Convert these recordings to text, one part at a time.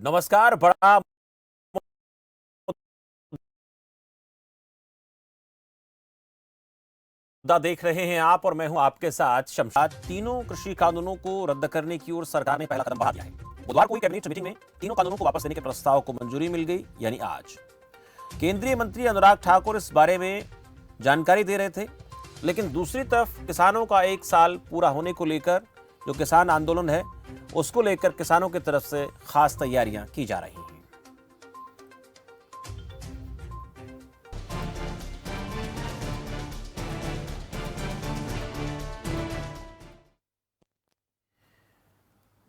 नमस्कार। बड़ा मुद्दा देख रहे हैं आप और मैं हूं आपके साथ शमशाद। तीनों कृषि कानूनों को रद्द करने की ओर सरकार ने पहला कदम बढ़ा दिया है। बुधवार को हुई कैबिनेट मीटिंग में तीनों कानूनों को वापस लेने के प्रस्ताव को मंजूरी मिल गई, यानी आज। केंद्रीय मंत्री अनुराग ठाकुर इस बारे में जानकारी दे रहे थे, लेकिन दूसरी तरफ किसानों का 1 साल पूरा होने को लेकर जो किसान आंदोलन है उसको लेकर किसानों की तरफ से खास तैयारियां की जा रही हैं।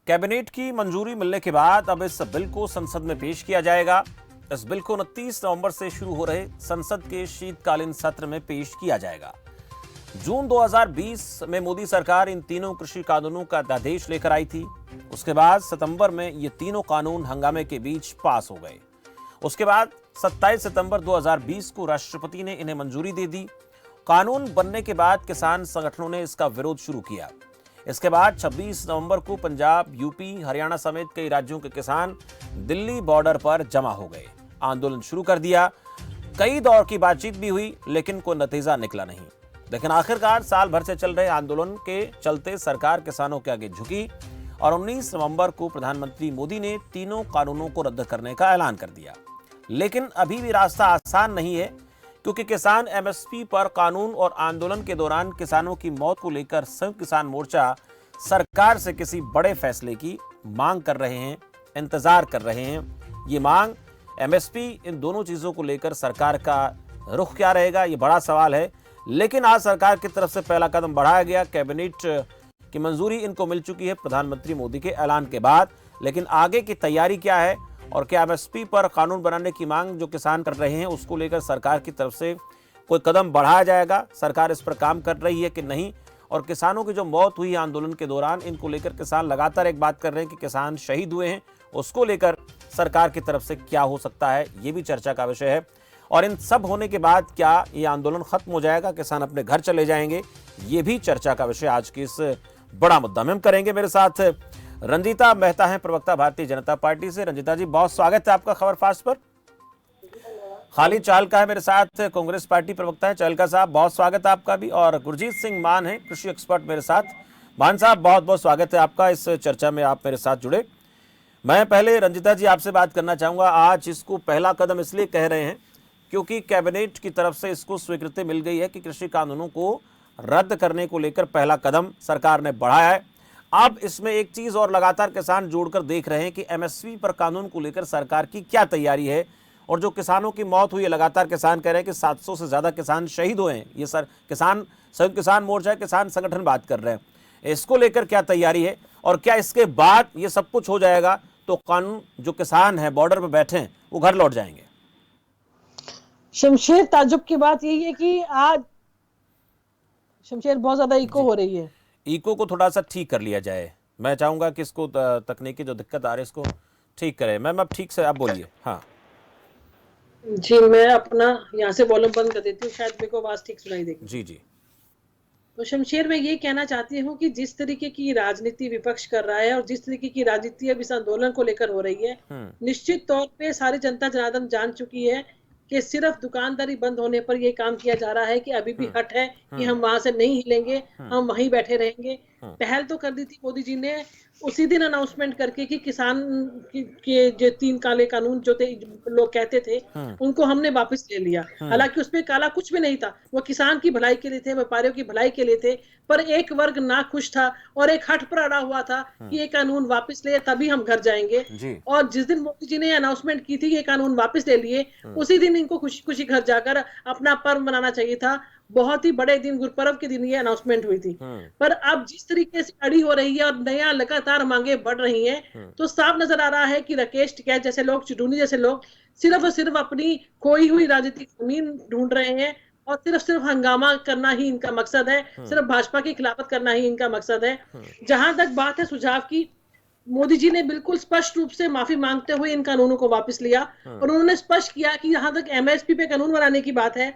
कैबिनेट की मंजूरी मिलने के बाद अब इस बिल को संसद में पेश किया जाएगा। इस बिल को 29 नवंबर से शुरू हो रहे संसद के शीतकालीन सत्र में पेश किया जाएगा। जून 2020 में मोदी सरकार इन तीनों कृषि कानूनों का अध्यादेश लेकर आई थी। उसके बाद सितंबर में ये तीनों कानून हंगामे के बीच पास हो गए। उसके बाद 27 सितंबर 2020 को राष्ट्रपति ने इन्हें मंजूरी दे दी। कानून बनने के बाद किसान संगठनों ने इसका विरोध शुरू किया। इसके बाद 26 नवंबर को पंजाब, यूपी, हरियाणा समेत कई राज्यों के किसान दिल्ली बॉर्डर पर जमा हो गए, आंदोलन शुरू कर दिया। कई दौर की बातचीत भी हुई, लेकिन कोई नतीजा निकला नहीं। लेकिन आखिरकार साल भर से चल रहे आंदोलन के चलते सरकार किसानों के आगे झुकी और 19 नवंबर को प्रधानमंत्री मोदी ने तीनों कानूनों को रद्द करने का ऐलान कर दिया। लेकिन अभी भी रास्ता आसान नहीं है, क्योंकि किसान एमएसपी पर कानून और आंदोलन के दौरान किसानों की मौत को लेकर संयुक्त किसान मोर्चा सरकार से किसी बड़े फैसले की मांग कर रहे हैं, इंतजार कर रहे हैं। ये मांग, एमएसपी, इन दोनों चीजों को लेकर सरकार का रुख क्या रहेगा, ये बड़ा सवाल है। लेकिन आज सरकार की तरफ से पहला कदम बढ़ाया गया। कैबिनेट की मंजूरी इनको मिल चुकी है प्रधानमंत्री मोदी के ऐलान के बाद। लेकिन आगे की तैयारी क्या है और क्या एमएसपी पर कानून बनाने की मांग जो किसान कर रहे हैं उसको लेकर सरकार की तरफ से कोई कदम बढ़ाया जाएगा, सरकार इस पर काम कर रही है कि नहीं। और किसानों की जो मौत हुई आंदोलन के दौरान, इनको लेकर किसान लगातार एक बात कर रहे हैं कि किसान शहीद हुए हैं, उसको लेकर सरकार की तरफ से क्या हो सकता है, ये भी चर्चा का विषय है। और इन सब होने के बाद क्या ये आंदोलन खत्म हो जाएगा, किसान अपने घर चले जाएंगे, ये भी चर्चा का विषय आज की इस बड़ा मुद्दा में हम करेंगे। मेरे साथ रंजीता मेहता हैं, प्रवक्ता भारतीय जनता पार्टी से। रंजीता जी, बहुत स्वागत है आपका खबर फास्ट पर। खालिद चाहलका है मेरे साथ, कांग्रेस पार्टी प्रवक्ता है। चाहलका साहब, बहुत स्वागत है आपका भी। और गुरजीत सिंह मान है, कृषि एक्सपर्ट, मेरे साथ। मान साहब, बहुत बहुत स्वागत है आपका इस चर्चा में, आप मेरे साथ जुड़े। मैं पहले रंजीता जी आपसे बात करना चाहूंगा। आज इसको पहला कदम इसलिए कह रहे हैं क्योंकि कैबिनेट की तरफ से इसको स्वीकृति मिल गई है कि कृषि कानूनों को रद्द करने को लेकर पहला कदम सरकार ने बढ़ाया है। अब इसमें एक चीज और लगातार किसान जोड़कर देख रहे हैं कि एमएसपी पर कानून को लेकर सरकार की क्या तैयारी है। और जो किसानों की मौत हुई है, लगातार किसान कह रहे हैं कि 700 से ज्यादा किसान शहीद हुए हैं। ये सर किसान, संयुक्त किसान मोर्चा, किसान संगठन बात कर रहे हैं। इसको लेकर क्या तैयारी है और क्या इसके बाद ये सब कुछ हो जाएगा तो कानून, जो किसान है बॉर्डर पर बैठे हैं, वो घर लौट जाएंगे? शमशेर, ताज्जुब की बात यही है कि आज शमशेर बहुत ज्यादा इको हो रही है। इको को थोड़ा सा ठीक कर लिया जाए। मैं चाहूंगा कि इसको तकनीकी जो दिक्कत आ रही है इसको ठीक करें। मैम, अब ठीक से आप बोलिए। हाँ जी, मैं अपना यहाँ से वॉल्यूम बंद कर देती हूँ, शायद मेरे को आवाज ठीक सुनाई देगी। जी जी। तो शमशेर, मैं ये कहना चाहती हूँ कि जिस तरीके की राजनीति विपक्ष कर रहा है और जिस तरीके की राजनीति अब इस आंदोलन को लेकर हो रही है, निश्चित तौर पे सारी जनता जनार्दन जान चुकी है कि सिर्फ दुकानदारी बंद होने पर ये काम किया जा रहा है कि अभी भी हट है कि हम वहां से नहीं हिलेंगे, हम वहीं बैठे रहेंगे। पहल तो कर दी थी मोदी जी ने उसी दिन अनाउंसमेंट करके कि किसान के जो 3 काले कानून जो थे, लोग कहते थे, उनको हमने वापस ले लिया। हालांकि उसमें काला कुछ भी नहीं था, वो किसान की भलाई के लिए थे, व्यापारियों की भलाई के लिए थे। पर एक वर्ग ना खुश था और एक हट पर अड़ा हुआ था कि ये कानून वापस ले, तभी हम घर जाएंगे। और जिस दिन मोदी जी ने अनाउंसमेंट की थी ये कानून वापस ले लिए, उसी दिन इनको खुशी खुशी घर जाकर अपना पर्व मनाना चाहिए था। बहुत ही बड़े दिन, गुरुपर्व के दिन ये अनाउंसमेंट हुई थी। पर अब जिस तरीके से अड़ी हो रही है और नया लगातार मांगे बढ़ रही हैं, तो साफ नजर आ रहा है कि राकेश टिकैत जैसे लोग, चुटूनी जैसे लोग सिर्फ और सिर्फ अपनी खोई हुई राजनीतिक जमीन ढूंढ रहे हैं और सिर्फ हंगामा करना ही इनका मकसद है, सिर्फ भाजपा की खिलाफत करना ही इनका मकसद है। जहां तक बात है सुझाव की, मोदी जी ने बिल्कुल स्पष्ट रूप से माफी मांगते हुए इन कानूनों को वापस लिया और उन्होंने स्पष्ट किया कि जहां तक एमएसपी पे कानून बनाने की बात है,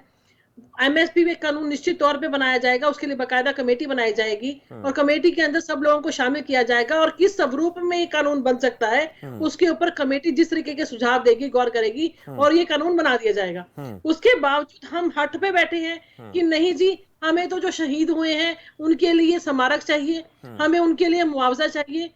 एमएसपी में कानून निश्चित तौर पे बनाया जाएगा, उसके लिए बकायदा कमेटी बनाई जाएगी और कमेटी के अंदर सब लोगों को शामिल किया जाएगा और किस स्वरूप में ये कानून बन सकता है उसके ऊपर कमेटी जिस तरीके के सुझाव देगी, गौर करेगी और ये कानून बना दिया जाएगा। उसके बावजूद हम हट पे बैठे हैं कि नहीं जी, हमें तो जो शहीद हुए हैं उनके लिए स्मारक चाहिए, हमें उनके लिए मुआवजा चाहिए।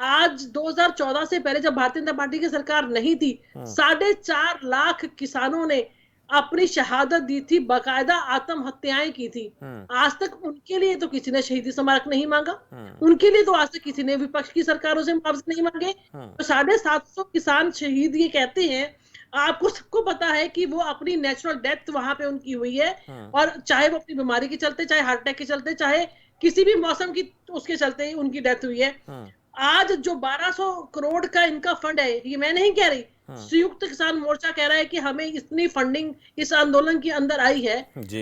आज 2014 से पहले जब भारतीय जनता पार्टी की सरकार नहीं थी, 4.5 लाख किसानों ने अपनी शहादत दी थी, बकायदा आत्महत्याएं की थी। आज तक उनके लिए तो किसी ने शहीदी स्मारक नहीं मांगा, उनके लिए तो आज तक किसी ने विपक्ष की सरकारों से मुआवजे नहीं मांगे। तो 750 किसान शहीद ये कहते हैं, आपको सबको पता है कि वो अपनी नेचुरल डेथ वहां पे उनकी हुई है और चाहे वो अपनी बीमारी के चलते, चाहे हार्ट अटैक के चलते, चाहे किसी भी मौसम की उसके चलते ही उनकी डेथ हुई है। आज जो 1200 करोड़ का इनका फंड है, ये मैं नहीं कह रही, संयुक्त किसान मोर्चा कह रहा है कि हमें इतनी फंडिंग इस आंदोलन के अंदर आई है,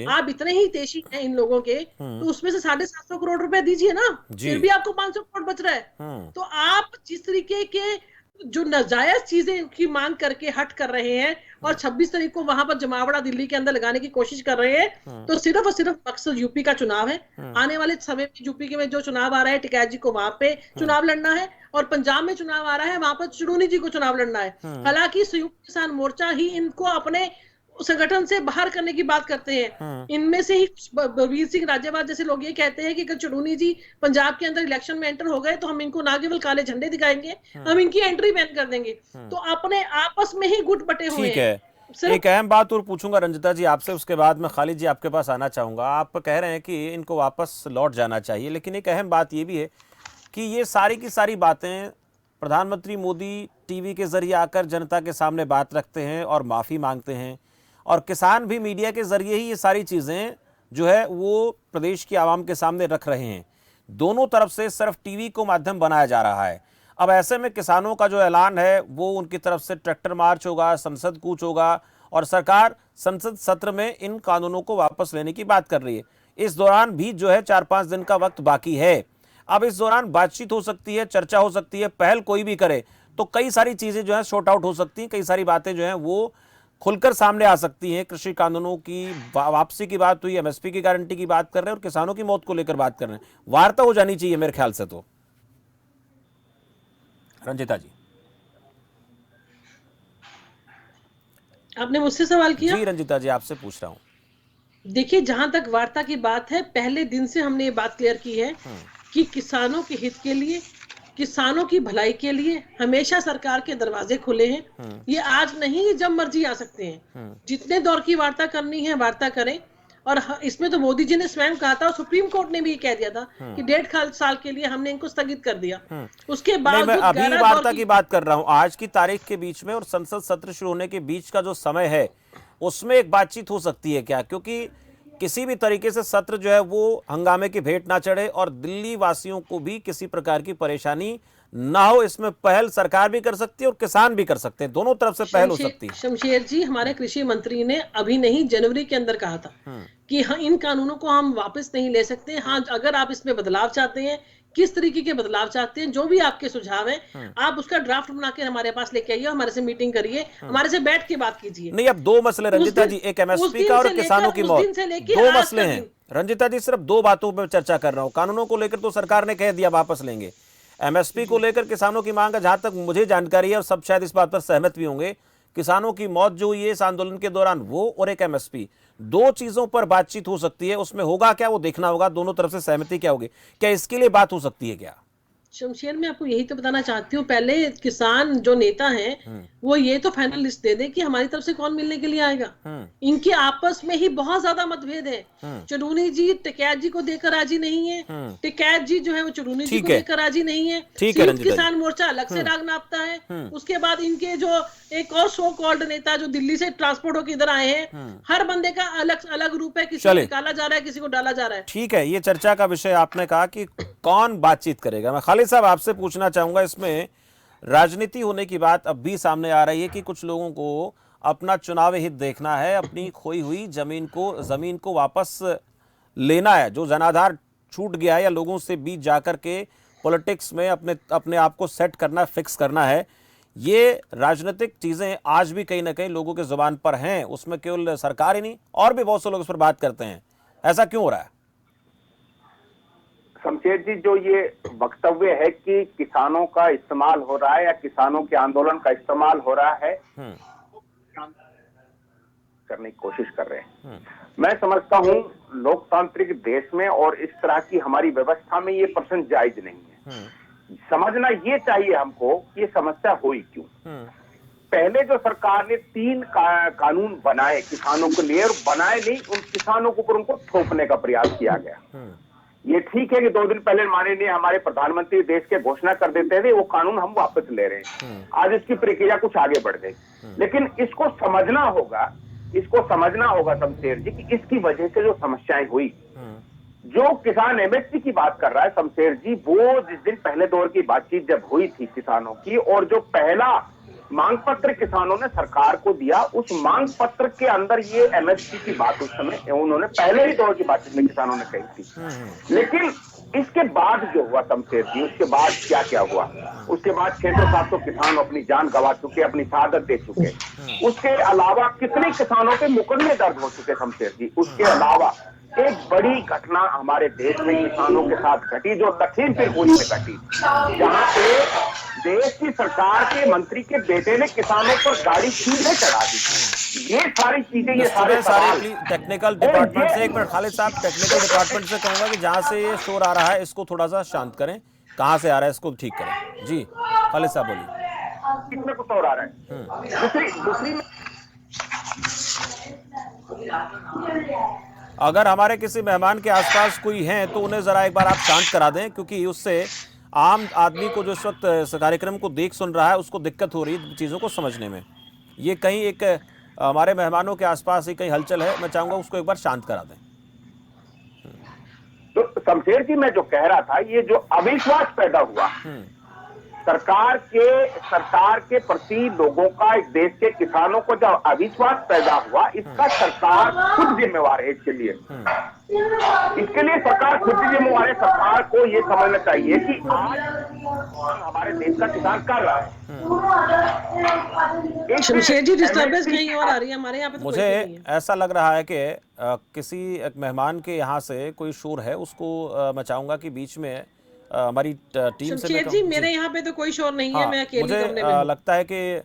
आप इतने ही तेजी हैं इन लोगों के, तो उसमें से 750 करोड़ रुपए दीजिए ना, फिर भी आपको 500 करोड़ बच रहा है। तो आप जिस तरीके के जो नाजायज चीजें की मांग करके हट कर रहे हैं और 26 तारीख को वहां पर जमावड़ा दिल्ली के अंदर लगाने की कोशिश कर रहे हैं, तो सिर्फ और सिर्फ मकसद यूपी का चुनाव है। आने वाले समय में यूपी के में जो चुनाव आ रहा है, टिकैत जी को वहां पे चुनाव लड़ना है और पंजाब में चुनाव आ रहा है, वहां पर चुड़ूनी जी को चुनाव लड़ना है। हालांकि संयुक्त किसान मोर्चा ही इनको अपने संगठन से बाहर करने की बात करते हैं। इनमें से ही बलबीर सिंह राजेवाल जैसे लोग ये कहते हैं कि अगर चुड़ूनी जी पंजाब के अंदर इलेक्शन में एंटर हो गए तो हम इनको ना केवल काले झंडे दिखाएंगे, हम इनकी एंट्री बैन कर देंगे। तो अपने आपस में ही गुट बटे हुए हैं। एक अहम बात और पूछूंगा रंजिता जी आपसे, उसके बाद मैं खालिद जी आपके पास आना चाहूंगा। आप कह रहे हैं कि इनको वापस लौट जाना चाहिए, लेकिन एक अहम बात यह भी है कि ये सारी की सारी बातें प्रधानमंत्री मोदी टीवी के जरिए आकर जनता के सामने बात रखते हैं और माफ़ी मांगते हैं, और किसान भी मीडिया के जरिए ही ये सारी चीज़ें जो है वो प्रदेश की आवाम के सामने रख रहे हैं। दोनों तरफ से सिर्फ टीवी को माध्यम बनाया जा रहा है। अब ऐसे में किसानों का जो ऐलान है वो उनकी तरफ से ट्रैक्टर मार्च होगा, संसद कूच होगा और सरकार संसद सत्र में इन कानूनों को वापस लेने की बात कर रही है। इस दौरान भी जो है 4-5 दिन का वक्त बाकी है। अब इस दौरान बातचीत हो सकती है, चर्चा हो सकती है, पहल कोई भी करे तो कई सारी चीज़ें जो है शॉर्ट आउट हो सकती हैं, कई सारी बातें जो हैं वो खुलकर सामने आ सकती हैं। कृषि कानूनों की वापसी की बात हुई, एमएसपी की गारंटी की बात कर रहे हैं और किसानों की मौत को लेकर बात कर रहे हैं। वार्ता हो जानी चाहिए मेरे ख्याल से। तो रंजिता जी, आपने मुझसे सवाल किया? जी रंजिता जी आपसे पूछ रहा हूं। देखिए, जहां तक वार्ता की बात है, पहले दिन से हमने ये बात क्लियर की है कि किसानों के हित के लिए, किसानों की भलाई के लिए हमेशा सरकार के दरवाजे खुले हैं। ये आज नहीं, जब मर्जी आ सकते हैं। जितने दौर की वार्ता करनी है वार्ता करें। और इसमें तो मोदी जी ने स्वयं कहा था और सुप्रीम कोर्ट ने भी ये कह दिया था कि 1.5 साल के लिए हमने इनको स्थगित कर दिया। उसके बाद मैं अभी वार्ता की बात कर रहा हूं, आज की तारीख के बीच में और संसद सत्र शुरू होने के बीच का जो समय है उसमें एक बातचीत हो सकती है क्या? क्योंकि किसी भी तरीके से सत्र जो है वो हंगामे की भेंट ना चढ़े और दिल्ली वासियों को भी किसी प्रकार की परेशानी ना हो, इसमें पहल सरकार भी कर सकती है और किसान भी कर सकते हैं, दोनों तरफ से पहल हो सकती है। शमशेर जी, हमारे कृषि मंत्री ने अभी नहीं, जनवरी के अंदर कहा था कि हाँ, इन कानूनों को हम वापस नहीं ले सकते। हाँ, अगर आप इसमें बदलाव चाहते हैं, किस तरीके के बदलाव चाहते हैं, जो भी आपके सुझाव हैं, आप उसका ड्राफ्ट बना के हमारे पास लेके आइए, हमारे से मीटिंग करिए, हमारे से बैठ के बात कीजिए। नहीं, अब दो मसले रंजिता जी, एक एमएसपी का और किसानों की मौत, दो मसले हैं रंजिता जी। सिर्फ दो बातों पर चर्चा कर रहा हूं। कानूनों को लेकर तो सरकार ने कह दिया वापस लेंगे, एमएसपी को लेकर किसानों की मांग है, जहां तक मुझे जानकारी है और सब शायद इस बात पर सहमत भी होंगे, किसानों की मौत जो हुई है इस आंदोलन के दौरान वो और एक एमएसपी, दो चीजों पर बातचीत हो सकती है। उसमें होगा क्या वो देखना होगा, दोनों तरफ से सहमति क्या होगी, क्या इसके लिए बात हो सकती है क्या? शमशेर, मैं आपको यही तो बताना चाहती हूँ, पहले किसान जो नेता हैं वो ये तो फाइनल लिस्ट दे दें कि हमारी तरफ से कौन मिलने के लिए आएगा। इनके आपस में ही बहुत ज्यादा मतभेद है। चुड़ूनी जी टिकैत जी को देकर राजी नहीं है, टिकैत जी जो है वो चुड़ूनी जी को देकर राजी नहीं है। संयुक्त किसान मोर्चा अलग से राग नापता है। उसके बाद इनके जो एक और सो कॉल्ड नेता जो दिल्ली से ट्रांसपोर्ट होकर इधर आए हैं, हर बंदे का अलग अलग रूप है, किसी को निकाला जा रहा है, किसी को डाला जा रहा है। ठीक है, ये चर्चा का विषय आपने कहा कि कौन बातचीत करेगा। मैं खालिद साहब आपसे पूछना चाहूंगा, इसमें राजनीति होने की बात अब भी सामने आ रही है कि कुछ लोगों को अपना चुनावी हित देखना है, अपनी खोई हुई जमीन को वापस लेना है, जो जनाधार छूट गया है या लोगों से बीच जाकर के पॉलिटिक्स में अपने आप को सेट करना, फिक्स करना है। ये राजनीतिक चीजें आज भी कहीं ना कहीं लोगों के जुबान पर हैं, उसमें केवल सरकार ही नहीं और भी बहुत से लोग इस पर बात करते हैं। ऐसा क्यों हो रहा है? शमशेर जी, जो ये वक्तव्य है कि किसानों का इस्तेमाल हो रहा है या किसानों के आंदोलन का इस्तेमाल हो रहा है, करने की कोशिश कर रहे हैं। मैं समझता हूं लोकतांत्रिक देश में और इस तरह की हमारी व्यवस्था में ये प्रश्न जायज नहीं है। समझना ये चाहिए हमको कि ये समस्या हुई क्यों। पहले जो सरकार ने 3 कानून बनाए किसानों के लिए, और बनाए नहीं, उन किसानों के ऊपर उनको थोपने का प्रयास किया गया। ये ठीक है कि 2 दिन पहले माननीय हमारे प्रधानमंत्री देश के घोषणा कर देते थे वो कानून हम वापस ले रहे हैं, आज इसकी प्रक्रिया कुछ आगे बढ़ गई। लेकिन इसको समझना होगा शमशेर जी कि इसकी वजह से जो समस्याएं हुई, जो किसान एमएसपी की बात कर रहा है शमशेर जी, वो जिस दिन पहले दौर की बातचीत जब हुई थी किसानों की, और जो पहला मांग पत्र किसानों ने सरकार को दिया, उस मांग पत्र के अंदर ये एमएसपी की बात उस समय उन्होंने पहले ही दौर की बातचीत में किसानों ने कही थी। लेकिन इसके बाद जो हुआ शमशेर जी, उसके बाद क्या क्या हुआ, उसके बाद 600-700 किसान अपनी जान गंवा चुके, अपनी शहादत दे चुके। उसके अलावा कितने किसानों के मुकदमे दर्ज हो चुके शमशेर जी। उसके अलावा एक बड़ी घटना हमारे देश में किसानों के साथ घटी, जो लखीमपुर में घटी, जहां पे देश की सरकार के मंत्री के बेटे ने किसानों पर गाड़ी सीधे चढ़ा दी। ये सारी चीजें, ये सारे टेक्निकल डिपार्टमेंट से, एक मिनट खालिद साहब, टेक्निकल डिपार्टमेंट से कहूंगा कि जहां से ये शोर आ रहा है इसको थोड़ा सा शांत करें, कहां से आ रहा है इसको ठीक करें। जी खालिद साहब बोलिए। किसमें कुछ और आ रहा है? दूसरी में अगर हमारे किसी मेहमान के आसपास कोई हैं तो उन्हें जरा एक बार आप शांत करा दें, क्योंकि उससे आम आदमी को जो इस वक्त इस कार्यक्रम को देख सुन रहा है उसको दिक्कत हो रही है चीज़ों को समझने में। ये कहीं एक हमारे मेहमानों के आसपास ही कहीं हलचल है, मैं चाहूंगा उसको एक बार शांत करा दें। तो शमशेर जी, मैं जो कह रहा था, ये जो अविश्वास पैदा हुआ सरकार के प्रति लोगों का, इस देश के किसानों को जो अविश्वास पैदा हुआ, इसका सरकार खुद जिम्मेवार है। इसके लिए सरकार खुद जिम्मेवार है। सरकार को ये समझना चाहिए कि आज हमारे देश का किसान कर रहा है। शमशेर जी, डिस्टर्बेंस कहीं और आ रही है हमारे यहाँ पे तो मुझे ऐसा लग रहा है कि किसी एक मेहमान के यहाँ से कोई शोर है, उसको मैं चाहूंगा कि बीच में हमारी टीम से शमशेर जी, मेरे यहाँ पे तो कोई शोर नहीं है। मैं अकेली कमरे में लगता है कि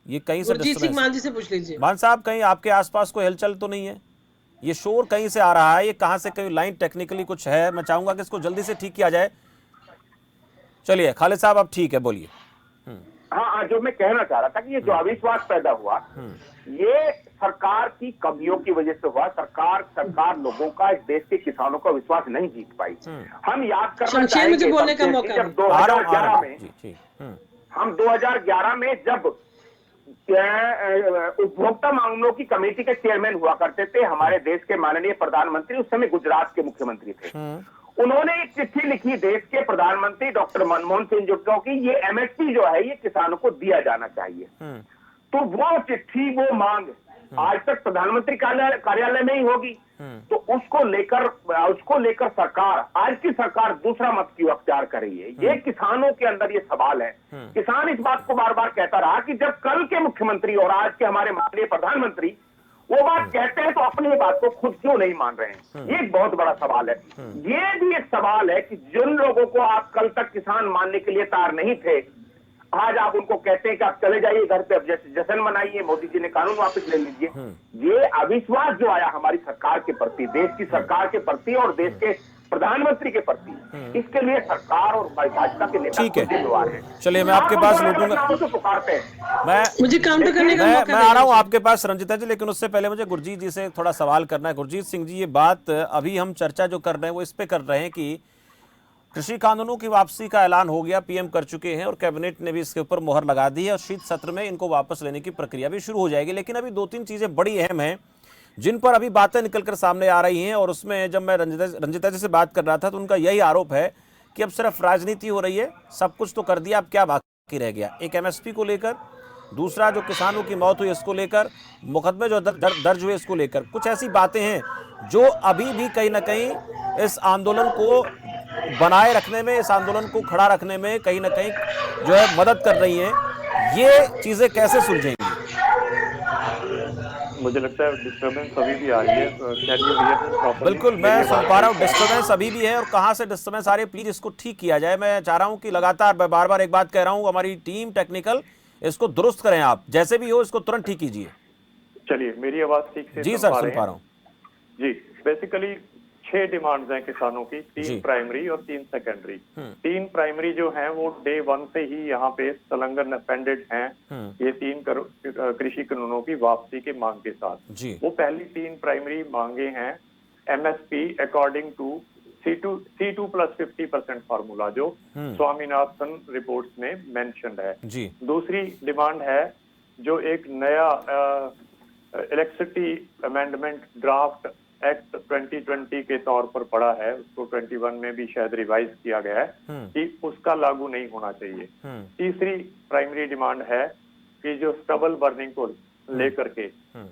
ये कहीं से गुरजीत सिंह मान जी से पूछ लीजिए। मान साहब, कहीं आपके आसपास कोई हलचल तो नहीं है? ये शोर कहीं से आ रहा है, ये कहां से, कहीं लाइन टेक्निकली कुछ है? मैं चाहूंगा कि इसको जल्दी से ठीक किया जाए। चलिए खालिद साहब, आप ठीक है, बोलिए। हाँ, जो मैं कहना चाह रहा था कि ये जो अविश्वास पैदा हुआ, ये सरकार की कमियों की वजह से हुआ। सरकार लोगों का, इस देश के किसानों का विश्वास नहीं जीत पाई। हम याद करना चाहेंगे मुझे बोलने का मौका जब 2011 में हम 2011 में जब उपभोक्ता मामलों की कमेटी के चेयरमैन हुआ करते थे हमारे देश के माननीय प्रधानमंत्री, उस समय गुजरात के मुख्यमंत्री थे। उन्होंने एक चिट्ठी लिखी देश के प्रधानमंत्री डॉक्टर मनमोहन सिंह जी को कि ये एमएसपी जो है ये किसानों को दिया जाना चाहिए। तो वो चिट्ठी, वो मांग आज तक प्रधानमंत्री कार्यालय में ही होगी। तो उसको लेकर सरकार, आज की सरकार दूसरा मत क्यों अख्तियार कर रही है? ये किसानों के अंदर ये सवाल है। किसान इस बात को बार बार कहता रहा कि जब कल के मुख्यमंत्री और आज के हमारे माननीय प्रधानमंत्री वो बात कहते हैं तो अपनी बात को खुद क्यों नहीं मान रहे हैं? ये एक बहुत बड़ा सवाल है। ये भी एक सवाल है कि जिन लोगों को आप कल तक किसान मानने के लिए तैयार नहीं थे, आज आप उनको कहते हैं कि आप चले जाइए घर पे, अब जश्न मनाइए, मोदी जी ने कानून वापस ले लीजिए। ये अविश्वास जो आया हमारी सरकार के प्रति, देश की सरकार के प्रति और देश के प्रधानमंत्री के प्रति, इसके लिए सरकार और भाजपा के नेता जिम्मेवार है। चलिए, मैं आपके पास लौटूंगा। मुझे काम तो करने का मौका मैं आ रहा हूं आपके पास रंजिता जी, लेकिन उससे पहले मुझे गुरजीत जी से थोड़ा सवाल करना है। गुरजीत सिंह जी, ये बात अभी हम चर्चा जो कर रहे हैं वो इस पे कर रहे हैं कि कृषि कानूनों की वापसी का ऐलान हो गया, पीएम कर चुके हैं और कैबिनेट ने भी इसके ऊपर मोहर लगा दी है और शीत सत्र में इनको वापस लेने की प्रक्रिया भी शुरू हो जाएगी। लेकिन अभी 2-3 चीजें बड़ी अहम हैं जिन पर अभी बातें निकलकर सामने आ रही हैं, और उसमें जब मैं रंजिता जी से बात कर रहा था तो उनका यही आरोप है कि अब सिर्फ राजनीति हो रही है, सब कुछ तो कर दिया, अब क्या बाकी रह गया? एक एमएसपी को लेकर, दूसरा जो किसानों की मौत हुई इसको लेकर, मुकदमे जो दर्ज हुए इसको लेकर, कुछ ऐसी बातें हैं जो अभी भी कहीं ना कहीं इस आंदोलन को बनाए रखने में, इस आंदोलन को खड़ा रखने में कहीं ना कहीं जो है मदद कर रही हैं। ये चीजें कैसे सुलझेंगी? मुझे लगता है डिस्टर्बेंस अभी भी आ रही है। Can you hear me properly? बिल्कुल, मेरी मैं सुन आवाज पा रहा सही हूँ, से आ रही है? डिस्टर्बेंस अभी भी है, और कहाँ से डिस्टर्बेंस आ रही है, प्लीज इसको ठीक किया जाए। मैं चाह रहा हूँ कि लगातार, मैं बार बार एक बात कह रहा हूँ, हमारी टीम टेक्निकल इसको दुरुस्त करें, आप जैसे भी हो इसको तुरंत ठीक कीजिए। चलिए, मेरी आवाज ठीक से जी सुन सर, पा सुन रहे पा हैं? रहा हूँ। जी, बेसिकली 6 डिमांड्स हैं किसानों की, 3 जी। प्राइमरी और 3 सेकेंडरी। 3 प्राइमरी जो हैं वो डे 1 से ही यहाँ पे संलग्न अपेंडेड हैं, ये 3 कृषि कानूनों की वापसी के मांग के साथ। जी। वो पहली 3 प्राइमरी मांगे हैं MSP according to C2 plus 50% formula, जो स्वामीनाथन रिपोर्ट्स में मेंशन्ड है। जी। दूसरी डिमांड है जो एक नया इलेक्ट्रिसिटी अमेंडमेंट ड्राफ्ट एक्ट 2020 के तौर पर पड़ा है, उसको 21 में भी शायद रिवाइज किया गया है कि उसका लागू नहीं होना चाहिए। तीसरी प्राइमरी डिमांड है कि जो स्टबल बर्निंग को लेकर के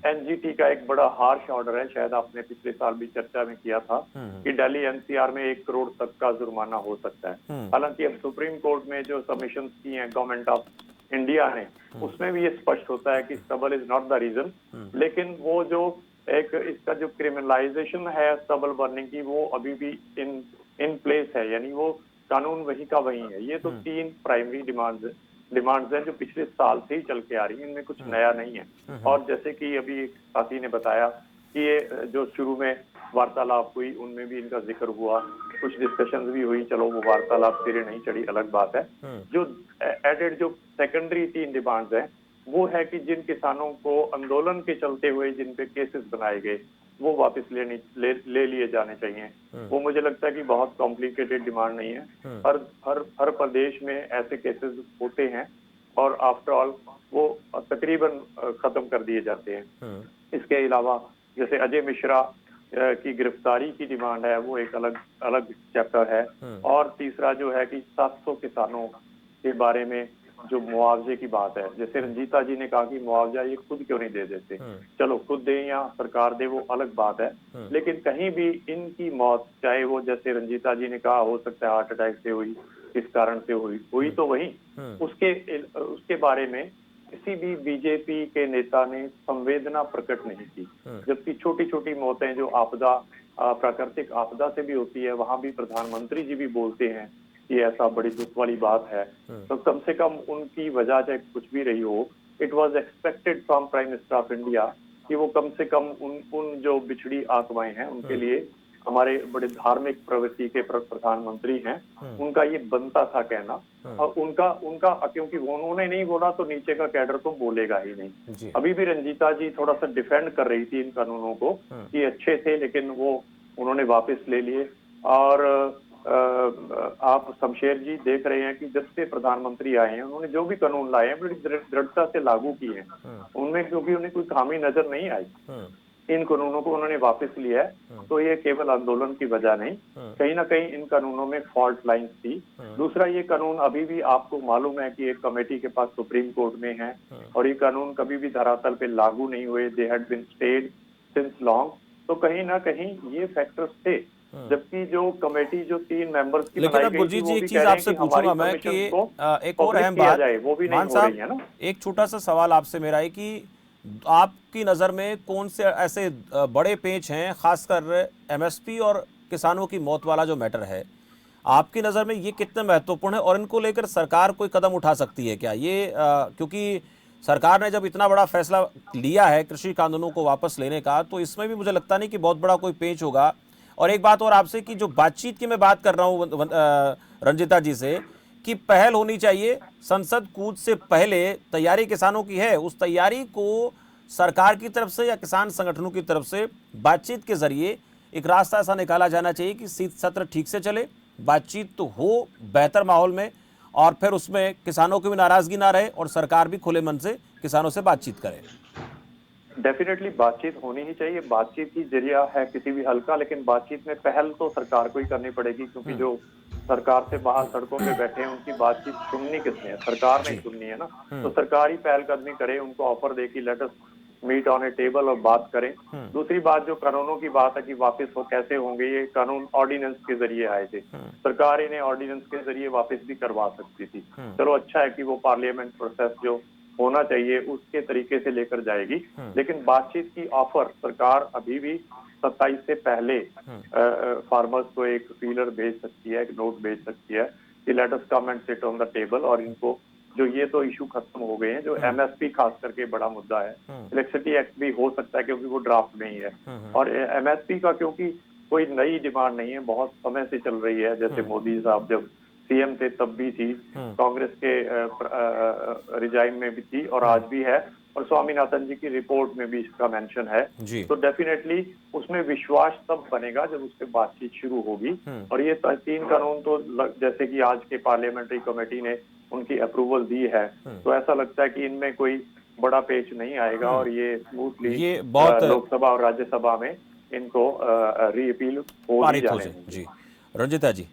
एनजीटी का एक बड़ा हार्श ऑर्डर है, शायद आपने पिछले साल भी चर्चा में किया था कि दिल्ली एनसीआर में 1 करोड़ तक का जुर्माना हो सकता है। हालांकि अब सुप्रीम कोर्ट में जो सबमिशन की हैं गवर्नमेंट ऑफ इंडिया ने, उसमें भी ये स्पष्ट होता है कि stubble is not the reason, लेकिन वो जो एक इसका जो क्रिमिनलाइजेशन है स्टबल बर्निंग की, वो अभी भी इन प्लेस है, यानी वो कानून वही का वही है। ये तो 3 प्राइमरी डिमांड्स हैं जो पिछले साल से ही चल के आ रही हैं, इनमें कुछ नया नहीं है। और जैसे कि अभी एक साथी ने बताया कि ये जो शुरू में वार्तालाप हुई उनमें भी इनका जिक्र हुआ, कुछ डिस्कशंस भी हुई, चलो वो वार्तालाप सिरे नहीं चढ़ी, अलग बात है। जो एडेड जो सेकेंडरी 3 डिमांड्स हैं वो है कि जिन किसानों को आंदोलन के चलते हुए जिन पे केसेस बनाए गए वो वापस ले लिए जाने चाहिए। वो मुझे लगता है कि बहुत कॉम्प्लिकेटेड डिमांड नहीं है। हर प्रदेश में ऐसे केसेस होते हैं और आफ्टर ऑल वो तकरीबन खत्म कर दिए जाते हैं। इसके अलावा जैसे अजय मिश्रा की गिरफ्तारी की डिमांड है, वो एक अलग चैप्टर है। और तीसरा जो है कि 700 किसानों के बारे में जो मुआवजे की बात है, जैसे रंजीता जी ने कहा कि मुआवजा ये खुद क्यों नहीं दे देते, चलो खुद दे या सरकार दे वो अलग बात है, लेकिन कहीं भी इनकी मौत, चाहे वो जैसे रंजीता जी ने कहा हो सकता है हार्ट अटैक से हुई, किस कारण से हुई तो वही, उसके बारे में किसी भी बीजेपी के नेता ने संवेदना प्रकट नहीं की। जबकि छोटी छोटी मौतें जो आपदा, प्राकृतिक आपदा से भी होती है, वहां भी प्रधानमंत्री जी भी बोलते हैं कि ऐसा बड़ी दुख वाली बात है। तो कम से कम उनकी वजह चाहे कुछ भी रही हो, it was expected from prime minister of India कि वो कम से कम उन जो बिछड़ी आत्माएं हैं उनके लिए, हमारे बड़े धार्मिक प्रवृत्ति के प्रधानमंत्री हैं, उनका ये बनता था कहना। और उनका क्योंकि उन्होंने नहीं बोला तो नीचे का कैडर तो बोलेगा ही नहीं। अभी भी रंजीता जी थोड़ा सा डिफेंड कर रही थी इन कानूनों को कि अच्छे थे, लेकिन वो उन्होंने वापस ले लिए। और आप शमशेर जी देख रहे हैं कि जब से प्रधानमंत्री आए हैं उन्होंने जो भी कानून लाए हैं बड़ी दृढ़ता से लागू किए हैं। उनमें क्योंकि उन्हें कोई खामी नजर नहीं आई, इन कानूनों को उन्होंने वापस लिया है। तो ये केवल आंदोलन की वजह नहीं, कहीं ना कहीं इन कानूनों में फॉल्ट लाइंस थी। दूसरा, ये कानून अभी भी आपको मालूम है कि एक कमेटी के पास सुप्रीम कोर्ट में है और ये कानून कभी भी धरातल पे लागू नहीं हुए, they had been stayed since long. तो कहीं ना कहीं ये फैक्टर्स थे। जबकि जो कमेटी जो 3 मेंबर्स की लेकिन अब गुरजीत जी एक चीज आपसे पूछूंगा मैं कि एक और अहम बात, वो भी नहीं हो रही है ना। एक छोटा सा सवाल आपसे मेरा है कि आपकी नजर में कौन से ऐसे बड़े पेच हैं, खासकर एमएसपी और किसानों की मौत वाला जो मैटर है, आपकी नजर में ये कितने महत्वपूर्ण है और इनको लेकर सरकार कोई कदम उठा सकती है क्या? ये क्योंकि सरकार ने जब इतना बड़ा फैसला लिया है कृषि कानूनों को वापस लेने का, तो इसमें भी मुझे लगता नहीं कि बहुत बड़ा कोई पेच होगा। और एक बात और आपसे कि जो बातचीत की मैं बात कर रहा हूँ रंजिता जी से, कि पहल होनी चाहिए, संसद कूद से पहले तैयारी किसानों की है, उस तैयारी को सरकार की तरफ से या किसान संगठनों की तरफ से बातचीत के जरिए एक रास्ता ऐसा निकाला जाना चाहिए कि शीत सत्र ठीक से चले, बातचीत तो हो बेहतर माहौल में, और फिर उसमें किसानों की भी नाराजगी ना रहे और सरकार भी खुले मन से किसानों से बातचीत करे। डेफिनेटली बातचीत होनी ही चाहिए, बातचीत ही जरिया है किसी भी हल का। लेकिन बातचीत में पहल तो सरकार को ही करनी पड़ेगी, क्योंकि जो सरकार से बाहर सड़कों पे बैठे हैं उनकी बातचीत सुननी किसने है? सरकार ने सुननी है ना। तो सरकार ही पहल कदमी करे, उनको ऑफर दे कि let us meet on a table और बात करें। दूसरी बात, जो कानूनों की बात है कि वापस वो कैसे होंगे, ये कानून ऑर्डिनेंस के जरिए आए थे, सरकार इन्हें ऑर्डिनेंस के जरिए वापस भी करवा सकती थी। चलो अच्छा है कि वो पार्लियामेंट प्रोसेस जो होना चाहिए उसके तरीके से लेकर जाएगी, लेकिन बातचीत की ऑफर सरकार अभी भी 27 से पहले फार्मर्स को एक फीलर भेज सकती है, एक नोट भेज सकती है कि let us come and sit on the table, और इनको जो ये तो इशू खत्म हो गए हैं, जो एमएसपी खास करके बड़ा मुद्दा है, इलेक्ट्रिसिटी एक्ट भी हो सकता है क्योंकि वो ड्राफ्ट में ही है, और एमएसपी का क्योंकि कोई नई डिमांड नहीं है, बहुत समय से चल रही है। जैसे मोदी साहब जब सीएम थे तब भी थी, कांग्रेस के रिजाइम में भी थी और आज भी है, और स्वामीनाथन जी की रिपोर्ट में भी इसका मेंशन है। तो डेफिनेटली उसमें विश्वास तब बनेगा जब उस पर बातचीत शुरू होगी। और ये 3 कानून तो जैसे कि आज के पार्लियामेंट्री कमेटी ने उनकी अप्रूवल दी है, तो ऐसा लगता है कि इनमें कोई बड़ा पेच नहीं आएगा और ये स्मूथली लोकसभा और राज्यसभा में इनको रीअपील हो जाने। जी रंजिता जी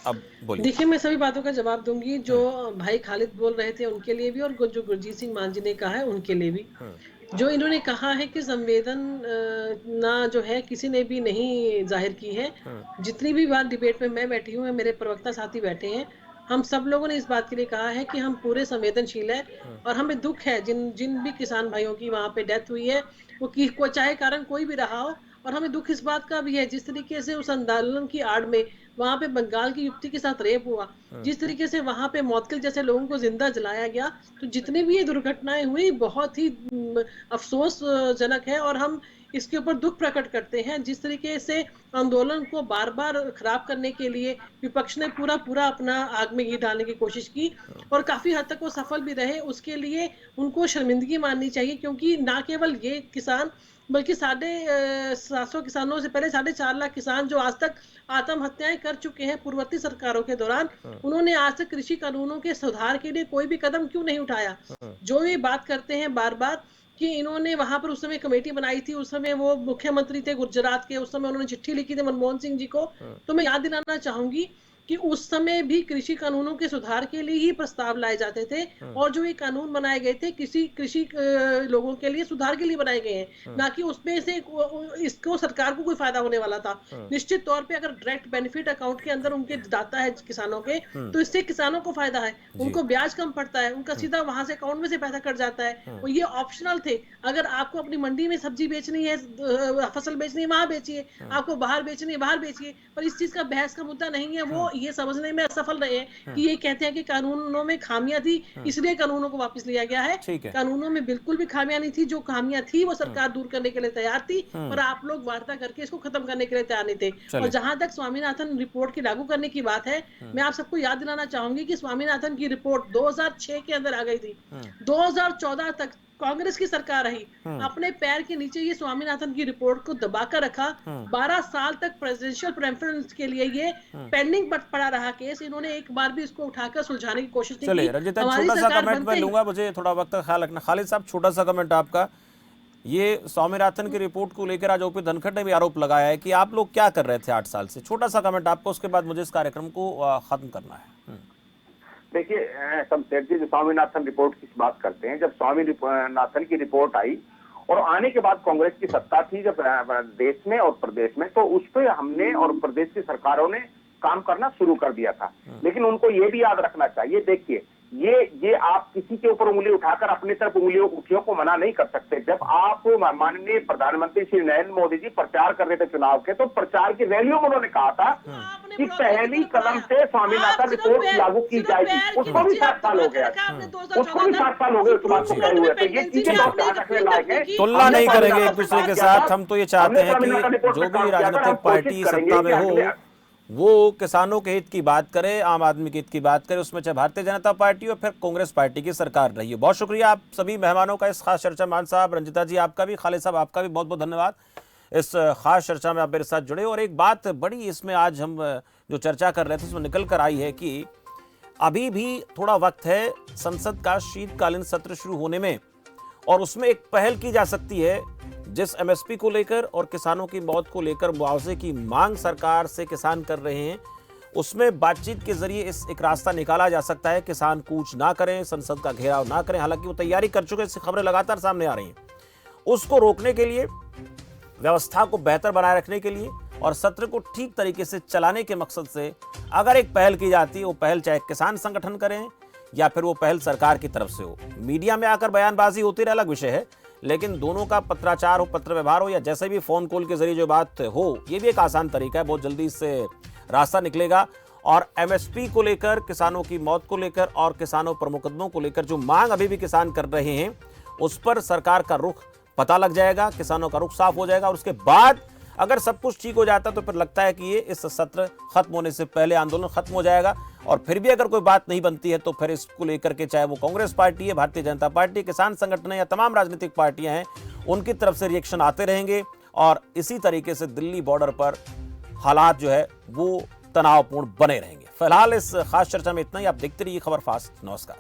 अब बोलिए। देखिए, मैं सभी बातों का जवाब दूंगी, जो भाई खालिद बोल रहे थे उनके लिए भी, और जो गुरजीत सिंह मान जी ने कहा है उनके लिए भी। जो इन्होंने कहा है कि संवेदना जो है किसी ने भी नहीं जाहिर की है। जितनी भी बार डिबेट में मैं बैठी हूँ, मेरे प्रवक्ता साथी बैठे हैं, हम सब लोगों ने इस बात के लिए कहा है कि हम पूरे संवेदनशील है, और हमें दुख है जिन भी किसान भाइयों की वहां पे डेथ हुई है, वो चाहे कारण कोई भी रहा हो। और हमें दुख इस बात का भी है, जिस तरीके से उस आंदोलन की आड़ में वहां पे बंगाल की युवती के साथ रेप हुआ, जिस तरीके से वहां पे मौतकिल जैसे लोगों को जिंदा जलाया गया, तो जितनी भी ये दुर्घटनाएं हुई बहुत ही अफसोसजनक है, और हम इसके ऊपर दुख प्रकट करते हैं। जिस तरीके से आंदोलन को बार बार खराब करने के लिए विपक्ष ने पूरा अपना आग में घी डालने की कोशिश की, और काफी हद तक वो सफल भी रहे। उसके लिए उनको शर्मिंदगी माननी चाहिए, क्योंकि ना केवल ये किसान बल्कि 750 किसानों से पहले 4.5 लाख किसान जो आज तक आत्महत्याएं कर चुके हैं पूर्ववर्ती सरकारों के दौरान, उन्होंने आज तक कृषि कानूनों के सुधार के लिए कोई भी कदम क्यों नहीं उठाया। जो ये बात करते हैं बार बार कि इन्होंने वहां पर उस समय कमेटी बनाई थी, उस समय वो मुख्यमंत्री थे गुजरात के, उस समय उन्होंने चिट्ठी लिखी थी मनमोहन सिंह जी को, तो मैं याद दिलाना चाहूंगी कि उस समय भी कृषि कानूनों के सुधार के लिए ही प्रस्ताव लाए जाते थे, और जो ये कानून बनाए गए थे कृषि लोगों के लिए सुधार के लिए बनाए गए हैं, ना कि उसमें से इसको सरकार को कोई फायदा होने वाला था। निश्चित तौर पे अगर डायरेक्ट बेनिफिट अकाउंट के अंदर उनके जाता है किसानों के, तो इससे किसानों को फायदा है, उनको ब्याज कम पड़ता है, उनका सीधा वहां से अकाउंट में से पैसा कट जाता है। और ये ऑप्शनल थे, अगर आपको अपनी मंडी में सब्जी बेचनी है, फसल बेचनी है, वहां बेचिए, आपको बाहर बेचनी है बाहर बेचिए, पर इस चीज का बहस का मुद्दा नहीं है। वो ये समझने में असफल रहे हैं कि ये कहते हैं कि कानूनों में खामियां थी इसलिए कानूनों को वापस लिया गया है। कानूनों में बिल्कुल भी खामियां नहीं थी, जो खामियां थी वो सरकार दूर करने के लिए तैयार थी, और आप लोग वार्ता करके इसको खत्म करने के लिए तैयार नहीं थे। और जहां तक स्वामीनाथन रिपोर्ट की लागू करने की बात है, मैं आप सबको याद दिलाना चाहूंगी कि स्वामीनाथन की रिपोर्ट 2006 के अंदर आ गई थी। 2014 तक कांग्रेस की सरकार रही, अपने पैर के नीचे ये स्वामीनाथन की रिपोर्ट को दबाकर रखा। 12 साल तक प्रेसिडेंशियल प्रेफरेंस के लिए ये पेंडिंग पड़ा रहा केस, इन्होंने एक बार भी इसको उठाकर सुलझाने की कोशिश नहीं की। चलिए रंजिता, छोटा सा कमेंट मैं लूंगा, मुझे थोड़ा वक्त का ख्याल रखना। खालिद साहब, छोटा सा कमेंट आपका। ये स्वामीनाथन की रिपोर्ट को लेकर आज ओपी धनखड़ ने भी आरोप लगाया है कि आप लोग क्या कर रहे थे 8 साल से। छोटा सा कमेंट आपका, उसके बाद मुझे इस कार्यक्रम को खत्म करना है। देखिए शमशेर जी, जो स्वामीनाथन रिपोर्ट की बात करते हैं, जब स्वामीनाथन की रिपोर्ट आई और आने के बाद कांग्रेस की सत्ता थी जब देश में और प्रदेश में, तो उस पर हमने और प्रदेश की सरकारों ने काम करना शुरू कर दिया था। लेकिन उनको ये भी याद रखना चाहिए, देखिए ये आप किसी के ऊपर उंगली उठाकर अपनी तरफ उंगलियों को मना नहीं कर सकते। जब आप माननीय प्रधानमंत्री श्री नरेंद्र मोदी जी प्रचार कर रहे थे चुनाव के, तो प्रचार की रैलियों में उन्होंने कहा था कि पहली कदम से स्वामीनाथन रिपोर्ट लागू की जाएगी। उसको भी 7 साल हो गया, उसको भी 7 साल हो गए उस बात को कहे हुए। तो ये चीजें बहुत ध्यान रखने लायक है। तुलना नहीं करेंगे एक दूसरे के साथ। हम तो ये चाहते हैं कि जो भी राजनीतिक पार्टी सत्ता में हो वो किसानों के हित की बात करे, आम आदमी के हित की बात करे, उसमें चाहे भारतीय जनता पार्टी और फिर कांग्रेस पार्टी की सरकार रही है। बहुत शुक्रिया आप सभी मेहमानों का इस खास चर्चा। मान साहब, रंजिता जी आपका भी, खालिद साहब आपका भी बहुत बहुत धन्यवाद इस खास चर्चा में आप मेरे साथ जुड़े। और एक बात बड़ी इसमें आज हम जो चर्चा कर रहे थे उसमें निकल कर आई है कि अभी भी थोड़ा वक्त है संसद का शीतकालीन सत्र शुरू होने में, और उसमें एक पहल की जा सकती है। जिस एमएसपी को लेकर और किसानों की मौत को लेकर मुआवजे की मांग सरकार से किसान कर रहे हैं, उसमें बातचीत के जरिए इस एक रास्ता निकाला जा सकता है, किसान कूच ना करें, संसद का घेराव ना करें। हालांकि वो तैयारी कर चुके, ऐसी खबरें लगातार सामने आ रही हैं। उसको रोकने के लिए, व्यवस्था को बेहतर बनाए रखने के लिए और सत्र को ठीक तरीके से चलाने के मकसद से अगर एक पहल की जाती है, वो पहल चाहे किसान संगठन करें या फिर वो पहल सरकार की तरफ से हो। मीडिया में आकर बयानबाजी होती रहे अलग विषय है, लेकिन दोनों का पत्राचार हो, पत्र व्यवहार हो या जैसे भी फोन कॉल के जरिए जो बात हो, ये भी एक आसान तरीका है। बहुत जल्दी इससे रास्ता निकलेगा और एमएसपी को लेकर, किसानों की मौत को लेकर और किसानों पर मुकदमों को लेकर जो मांग अभी भी किसान कर रहे हैं, उस पर सरकार का रुख पता लग जाएगा, किसानों का रुख साफ हो जाएगा। और उसके बाद अगर सब कुछ ठीक हो जाता तो फिर लगता है कि ये इस सत्र खत्म होने से पहले आंदोलन खत्म हो जाएगा। और फिर भी अगर कोई बात नहीं बनती है तो फिर इसको लेकर के, चाहे वो कांग्रेस पार्टी है, भारतीय जनता पार्टी, किसान संगठन है या तमाम राजनीतिक पार्टियां हैं, उनकी तरफ से रिएक्शन आते रहेंगे और इसी तरीके से दिल्ली बॉर्डर पर हालात जो है वो तनावपूर्ण बने रहेंगे। फिलहाल इस खास चर्चा में इतना ही। आप देखते रहिए खबर फास्ट। नमस्कार।